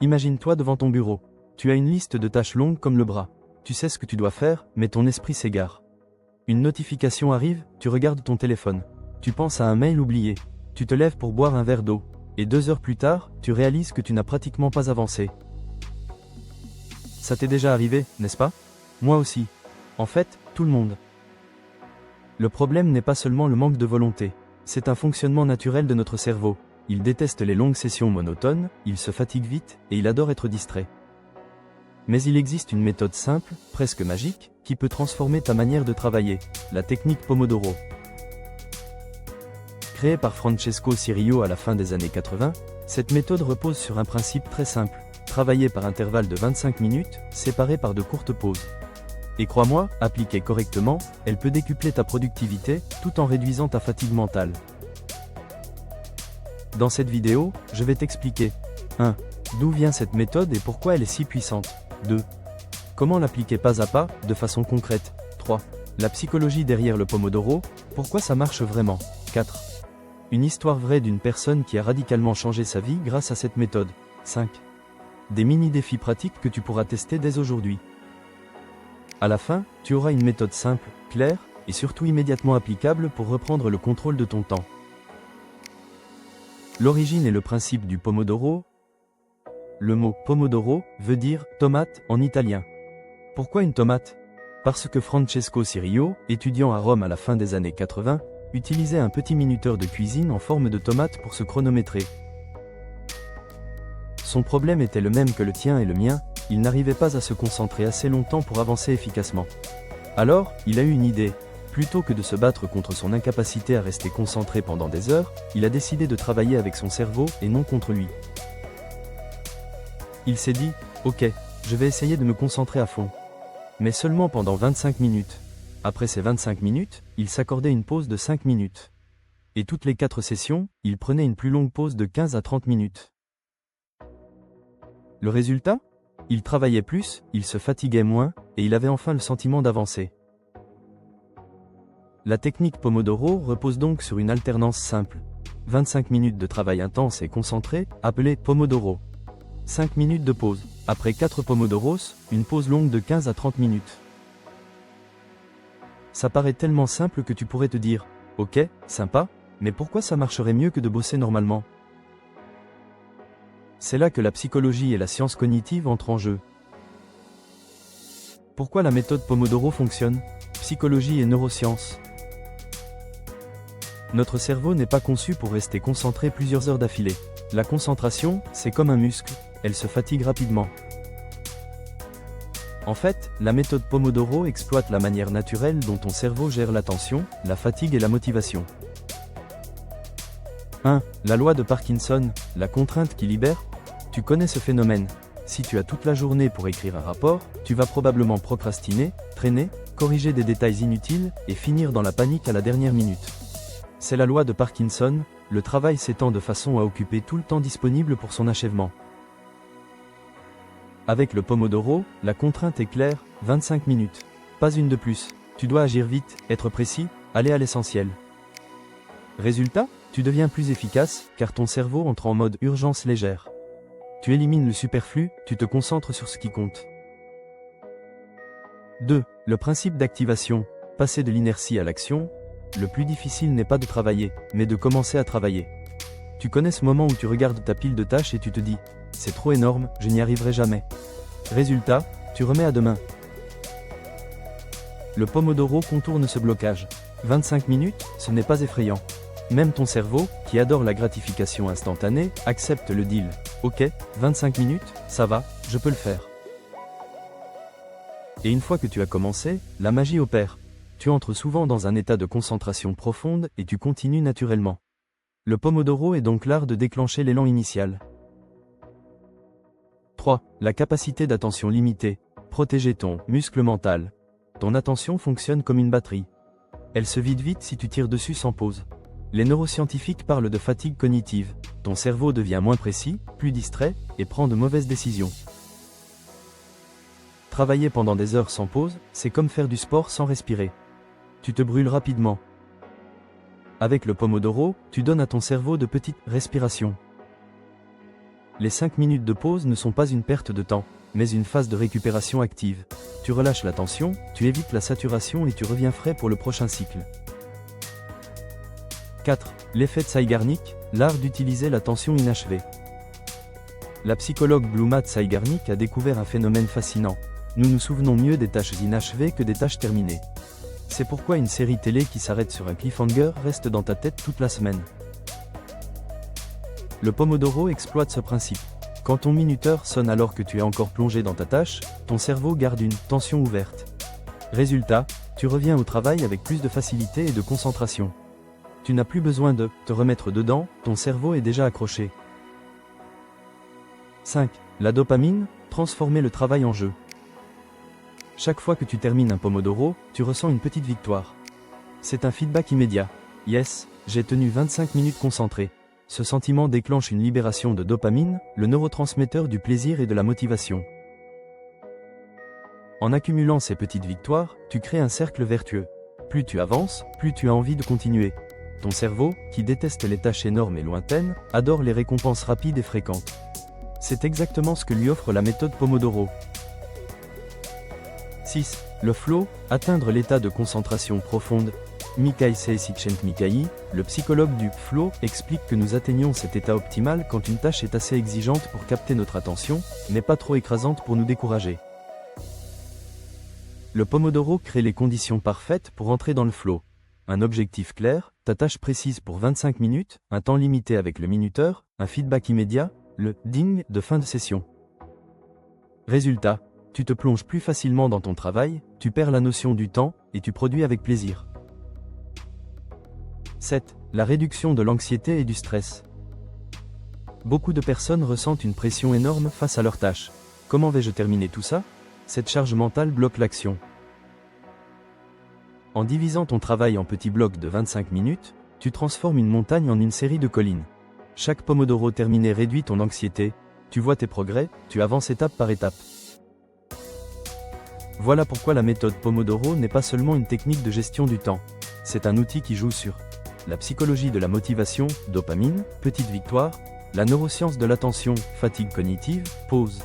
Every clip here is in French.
Imagine-toi devant ton bureau. Tu as une liste de tâches longues comme le bras. Tu sais ce que tu dois faire, mais ton esprit s'égare. Une notification arrive, tu regardes ton téléphone. Tu penses à un mail oublié. Tu te lèves pour boire un verre d'eau. Et 2 heures plus tard, tu réalises que tu n'as pratiquement pas avancé. Ça t'est déjà arrivé, n'est-ce pas? Moi aussi. En fait, tout le monde. Le problème n'est pas seulement le manque de volonté. C'est un fonctionnement naturel de notre cerveau. Il déteste les longues sessions monotones, il se fatigue vite, et il adore être distrait. Mais il existe une méthode simple, presque magique, qui peut transformer ta manière de travailler, la technique Pomodoro. Créée par Francesco Cirillo à la fin des années 80, cette méthode repose sur un principe très simple, travailler par intervalles de 25 minutes, séparés par de courtes pauses. Et crois-moi, appliquée correctement, elle peut décupler ta productivité, tout en réduisant ta fatigue mentale. Dans cette vidéo, je vais t'expliquer 1. D'où vient cette méthode et pourquoi elle est si puissante. 2. Comment l'appliquer pas à pas, de façon concrète. 3. La psychologie derrière le Pomodoro, pourquoi ça marche vraiment. 4. Une histoire vraie d'une personne qui a radicalement changé sa vie grâce à cette méthode. 5. Des mini-défis pratiques que tu pourras tester dès aujourd'hui. À la fin, tu auras une méthode simple, claire, et surtout immédiatement applicable pour reprendre le contrôle de ton temps. L'origine et le principe du Pomodoro. Le mot Pomodoro veut dire tomate en italien. Pourquoi une tomate? Parce que Francesco Cirillo, étudiant à Rome à la fin des années 80, utilisait un petit minuteur de cuisine en forme de tomate pour se chronométrer. Son problème était le même que le tien et le mien, il n'arrivait pas à se concentrer assez longtemps pour avancer efficacement. Alors, il a eu une idée. Plutôt que de se battre contre son incapacité à rester concentré pendant des heures, il a décidé de travailler avec son cerveau et non contre lui. Il s'est dit, ok, je vais essayer de me concentrer à fond. Mais seulement pendant 25 minutes. Après ces 25 minutes, il s'accordait une pause de 5 minutes. Et toutes les 4 sessions, il prenait une plus longue pause de 15 à 30 minutes. Le résultat? Il travaillait plus, il se fatiguait moins, et il avait enfin le sentiment d'avancer. La technique Pomodoro repose donc sur une alternance simple. 25 minutes de travail intense et concentré, appelé Pomodoro. 5 minutes de pause. Après 4 Pomodoros, une pause longue de 15 à 30 minutes. Ça paraît tellement simple que tu pourrais te dire, ok, sympa, mais pourquoi ça marcherait mieux que de bosser normalement? C'est là que la psychologie et la science cognitive entrent en jeu. Pourquoi la méthode Pomodoro fonctionne? Psychologie et neurosciences. Notre cerveau n'est pas conçu pour rester concentré plusieurs heures d'affilée. La concentration, c'est comme un muscle, elle se fatigue rapidement. En fait, la méthode Pomodoro exploite la manière naturelle dont ton cerveau gère l'attention, la fatigue et la motivation. 1. La loi de Parkinson, la contrainte qui libère. Tu connais ce phénomène. Si tu as toute la journée pour écrire un rapport, tu vas probablement procrastiner, traîner, corriger des détails inutiles, et finir dans la panique à la dernière minute. C'est la loi de Parkinson, le travail s'étend de façon à occuper tout le temps disponible pour son achèvement. Avec le Pomodoro, la contrainte est claire, 25 minutes. Pas une de plus. Tu dois agir vite, être précis, aller à l'essentiel. Résultat, tu deviens plus efficace, car ton cerveau entre en mode urgence légère. Tu élimines le superflu, tu te concentres sur ce qui compte. 2. Le principe d'activation. Passer de l'inertie à l'action. Le plus difficile n'est pas de travailler, mais de commencer à travailler. Tu connais ce moment où tu regardes ta pile de tâches et tu te dis « C'est trop énorme, je n'y arriverai jamais ». Résultat, tu remets à demain. Le Pomodoro contourne ce blocage. 25 minutes, ce n'est pas effrayant. Même ton cerveau, qui adore la gratification instantanée, accepte le deal. Ok, 25 minutes, ça va, je peux le faire. Et une fois que tu as commencé, la magie opère. Tu entres souvent dans un état de concentration profonde et tu continues naturellement. Le Pomodoro est donc l'art de déclencher l'élan initial. 3. La capacité d'attention limitée. Protéger ton muscle mental. Ton attention fonctionne comme une batterie. Elle se vide vite si tu tires dessus sans pause. Les neuroscientifiques parlent de fatigue cognitive. Ton cerveau devient moins précis, plus distrait, et prend de mauvaises décisions. Travailler pendant des heures sans pause, c'est comme faire du sport sans respirer. Tu te brûles rapidement. Avec le Pomodoro, tu donnes à ton cerveau de petites respirations. Les 5 minutes de pause ne sont pas une perte de temps, mais une phase de récupération active. Tu relâches la tension, tu évites la saturation et tu reviens frais pour le prochain cycle. 4. L'effet de Zeigarnik, l'art d'utiliser la tension inachevée. La psychologue Bluma Zeigarnik a découvert un phénomène fascinant. Nous nous souvenons mieux des tâches inachevées que des tâches terminées. C'est pourquoi une série télé qui s'arrête sur un cliffhanger reste dans ta tête toute la semaine. Le Pomodoro exploite ce principe. Quand ton minuteur sonne alors que tu es encore plongé dans ta tâche, ton cerveau garde une tension ouverte. Résultat, tu reviens au travail avec plus de facilité et de concentration. Tu n'as plus besoin de te remettre dedans, ton cerveau est déjà accroché. 5. La dopamine, transformer le travail en jeu. Chaque fois que tu termines un Pomodoro, tu ressens une petite victoire. C'est un feedback immédiat. Yes, j'ai tenu 25 minutes concentré. Ce sentiment déclenche une libération de dopamine, le neurotransmetteur du plaisir et de la motivation. En accumulant ces petites victoires, tu crées un cercle vertueux. Plus tu avances, plus tu as envie de continuer. Ton cerveau, qui déteste les tâches énormes et lointaines, adore les récompenses rapides et fréquentes. C'est exactement ce que lui offre la méthode Pomodoro. 6. Le flow, atteindre l'état de concentration profonde. Mihai Csikszentmihalyi, le psychologue du flow, explique que nous atteignons cet état optimal quand une tâche est assez exigeante pour capter notre attention, mais pas trop écrasante pour nous décourager. Le Pomodoro crée les conditions parfaites pour entrer dans le flow. Un objectif clair, ta tâche précise pour 25 minutes, un temps limité avec le minuteur, un feedback immédiat, le ding de fin de session. Résultat, tu te plonges plus facilement dans ton travail, tu perds la notion du temps, et tu produis avec plaisir. 7. La réduction de l'anxiété et du stress. Beaucoup de personnes ressentent une pression énorme face à leurs tâches. Comment vais-je terminer tout ça? Cette charge mentale bloque l'action. En divisant ton travail en petits blocs de 25 minutes, tu transformes une montagne en une série de collines. Chaque Pomodoro terminé réduit ton anxiété, tu vois tes progrès, tu avances étape par étape. Voilà pourquoi la méthode Pomodoro n'est pas seulement une technique de gestion du temps. C'est un outil qui joue sur la psychologie de la motivation, dopamine, petite victoire, la neuroscience de l'attention, fatigue cognitive, pause.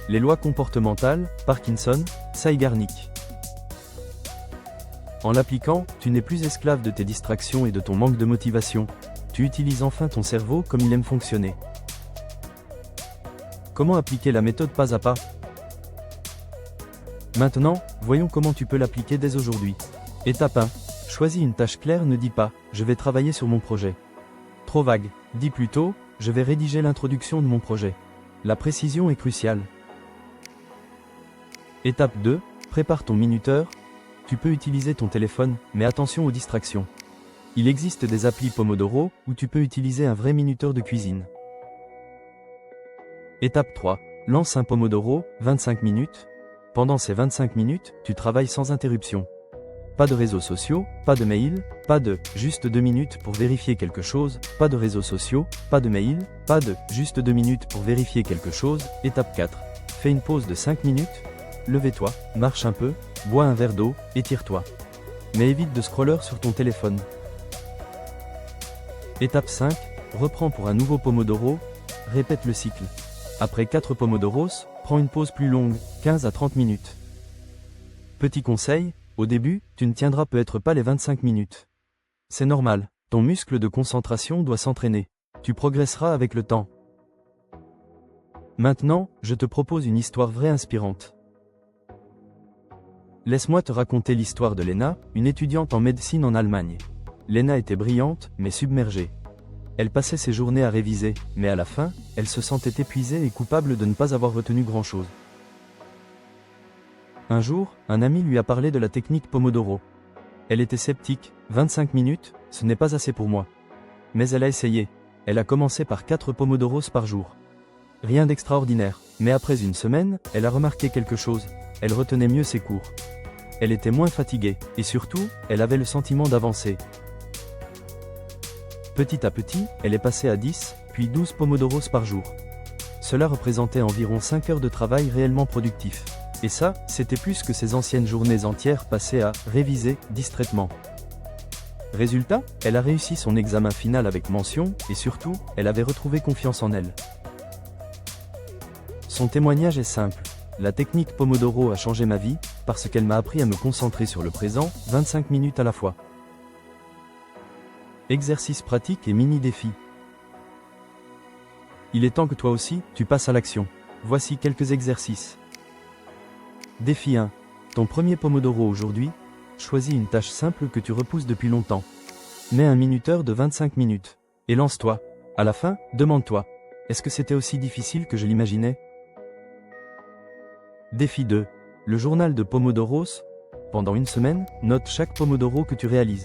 Les lois comportementales, Parkinson, Zeigarnik. En l'appliquant, tu n'es plus esclave de tes distractions et de ton manque de motivation. Tu utilises enfin ton cerveau comme il aime fonctionner. Comment appliquer la méthode pas à pas? Maintenant, voyons comment tu peux l'appliquer dès aujourd'hui. Étape 1. Choisis une tâche claire, ne dis pas « je vais travailler sur mon projet ». Trop vague, dis plutôt « je vais rédiger l'introduction de mon projet ». La précision est cruciale. Étape 2. Prépare ton minuteur. Tu peux utiliser ton téléphone, mais attention aux distractions. Il existe des applis Pomodoro, où tu peux utiliser un vrai minuteur de cuisine. Étape 3. Lance un Pomodoro, 25 minutes. Pendant ces 25 minutes, tu travailles sans interruption. Pas de réseaux sociaux, pas de mail, pas de « juste 2 minutes pour vérifier quelque chose », pas de réseaux sociaux, pas de mail, pas de « juste 2 minutes pour vérifier quelque chose ». Étape 4. Fais une pause de 5 minutes. Lève-toi, marche un peu, bois un verre d'eau, étire-toi. Mais évite de scroller sur ton téléphone. Étape 5. Reprends pour un nouveau Pomodoro. Répète le cycle. Après 4 Pomodoros, prends une pause plus longue, 15 à 30 minutes. Petit conseil, au début, tu ne tiendras peut-être pas les 25 minutes. C'est normal, ton muscle de concentration doit s'entraîner. Tu progresseras avec le temps. Maintenant, je te propose une histoire vraie inspirante. Laisse-moi te raconter l'histoire de Lena, une étudiante en médecine en Allemagne. Lena était brillante, mais submergée. Elle passait ses journées à réviser, mais à la fin, elle se sentait épuisée et coupable de ne pas avoir retenu grand-chose. Un jour, un ami lui a parlé de la technique Pomodoro. Elle était sceptique, 25 minutes, ce n'est pas assez pour moi. Mais elle a essayé. Elle a commencé par 4 Pomodoros par jour. Rien d'extraordinaire, mais après une semaine, elle a remarqué quelque chose. Elle retenait mieux ses cours. Elle était moins fatiguée, et surtout, elle avait le sentiment d'avancer. Petit à petit, elle est passée à 10, puis 12 Pomodoros par jour. Cela représentait environ 5 heures de travail réellement productif. Et ça, c'était plus que ses anciennes journées entières passées à réviser distraitement. Résultat, elle a réussi son examen final avec mention, et surtout, elle avait retrouvé confiance en elle. Son témoignage est simple. La technique Pomodoro a changé ma vie, parce qu'elle m'a appris à me concentrer sur le présent, 25 minutes à la fois. Exercice pratique et mini-défi. Il est temps que toi aussi, tu passes à l'action. Voici quelques exercices. Défi 1. Ton premier Pomodoro aujourd'hui. Choisis une tâche simple que tu repousses depuis longtemps. Mets un minuteur de 25 minutes. Et lance-toi. À la fin, demande-toi. Est-ce que c'était aussi difficile que je l'imaginais? Défi 2. Le journal de Pomodoros. Pendant une semaine, note chaque Pomodoro que tu réalises.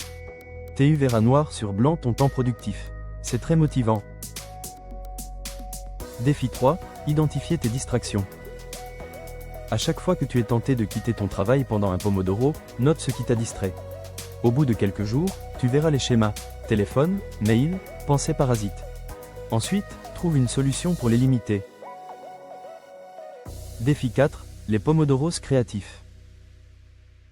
Tu verras noir sur blanc ton temps productif. C'est très motivant. Défi 3. Identifier tes distractions. À chaque fois que tu es tenté de quitter ton travail pendant un Pomodoro, note ce qui t'a distrait. Au bout de quelques jours, tu verras les schémas, téléphone, mail, pensées parasites. Ensuite, trouve une solution pour les limiter. Défi 4. Les Pomodoros créatifs.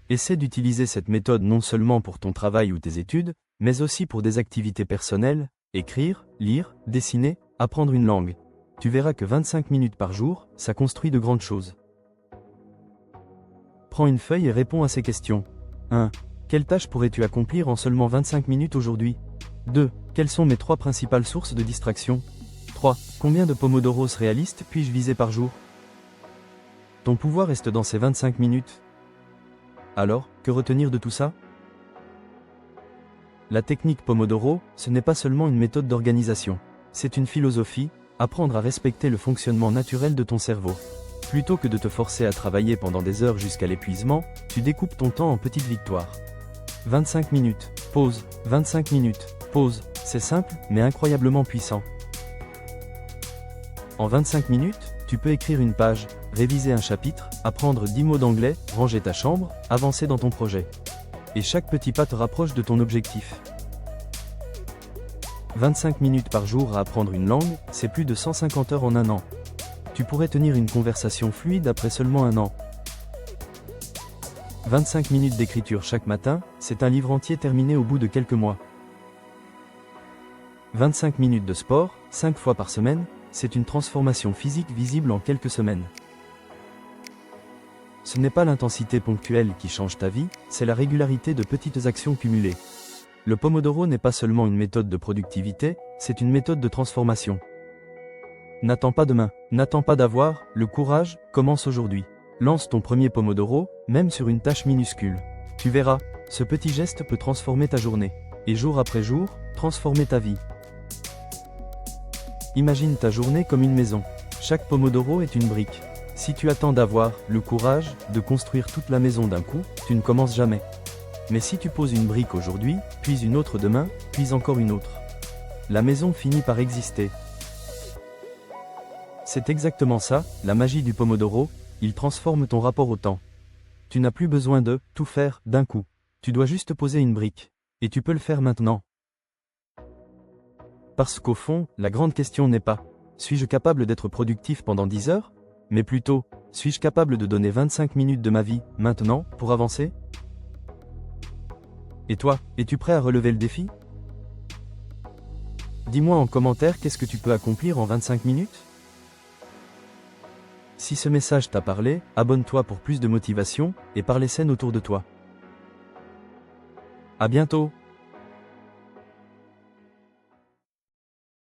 Essaie d'utiliser cette méthode non seulement pour ton travail ou tes études, mais aussi pour des activités personnelles, écrire, lire, dessiner, apprendre une langue. Tu verras que 25 minutes par jour, ça construit de grandes choses. Prends une feuille et réponds à ces questions. 1. Quelle tâche pourrais-tu accomplir en seulement 25 minutes aujourd'hui? 2. Quelles sont mes 3 principales sources de distraction? 3. Combien de Pomodoros réalistes puis-je viser par jour? Ton pouvoir reste dans ces 25 minutes. Alors, que retenir de tout ça? La technique Pomodoro, ce n'est pas seulement une méthode d'organisation. C'est une philosophie, apprendre à respecter le fonctionnement naturel de ton cerveau. Plutôt que de te forcer à travailler pendant des heures jusqu'à l'épuisement, tu découpes ton temps en petites victoires. 25 minutes, pause, 25 minutes, pause, c'est simple, mais incroyablement puissant. En 25 minutes, tu peux écrire une page, réviser un chapitre, apprendre 10 mots d'anglais, ranger ta chambre, avancer dans ton projet. Et chaque petit pas te rapproche de ton objectif. 25 minutes par jour à apprendre une langue, c'est plus de 150 heures en un an. Tu pourrais tenir une conversation fluide après seulement un an. 25 minutes d'écriture chaque matin, c'est un livre entier terminé au bout de quelques mois. 25 minutes de sport, 5 fois par semaine, c'est une transformation physique visible en quelques semaines. Ce n'est pas l'intensité ponctuelle qui change ta vie, c'est la régularité de petites actions cumulées. Le Pomodoro n'est pas seulement une méthode de productivité, c'est une méthode de transformation. N'attends pas demain, n'attends pas d'avoir, le courage, commence aujourd'hui. Lance ton premier Pomodoro, même sur une tâche minuscule. Tu verras, ce petit geste peut transformer ta journée. Et jour après jour, transformer ta vie. Imagine ta journée comme une maison. Chaque Pomodoro est une brique. Si tu attends d'avoir le courage de construire toute la maison d'un coup, tu ne commences jamais. Mais si tu poses une brique aujourd'hui, puis une autre demain, puis encore une autre, la maison finit par exister. C'est exactement ça, la magie du Pomodoro, il transforme ton rapport au temps. Tu n'as plus besoin de tout faire d'un coup. Tu dois juste poser une brique. Et tu peux le faire maintenant. Parce qu'au fond, la grande question n'est pas « Suis-je capable d'être productif pendant 10 heures ?» mais plutôt « Suis-je capable de donner 25 minutes de ma vie, maintenant, pour avancer ?» Et toi, es-tu prêt à relever le défi? Dis-moi en commentaire qu'est-ce que tu peux accomplir en 25 minutes? Si ce message t'a parlé, abonne-toi pour plus de motivation, et parle saine autour de toi. À bientôt!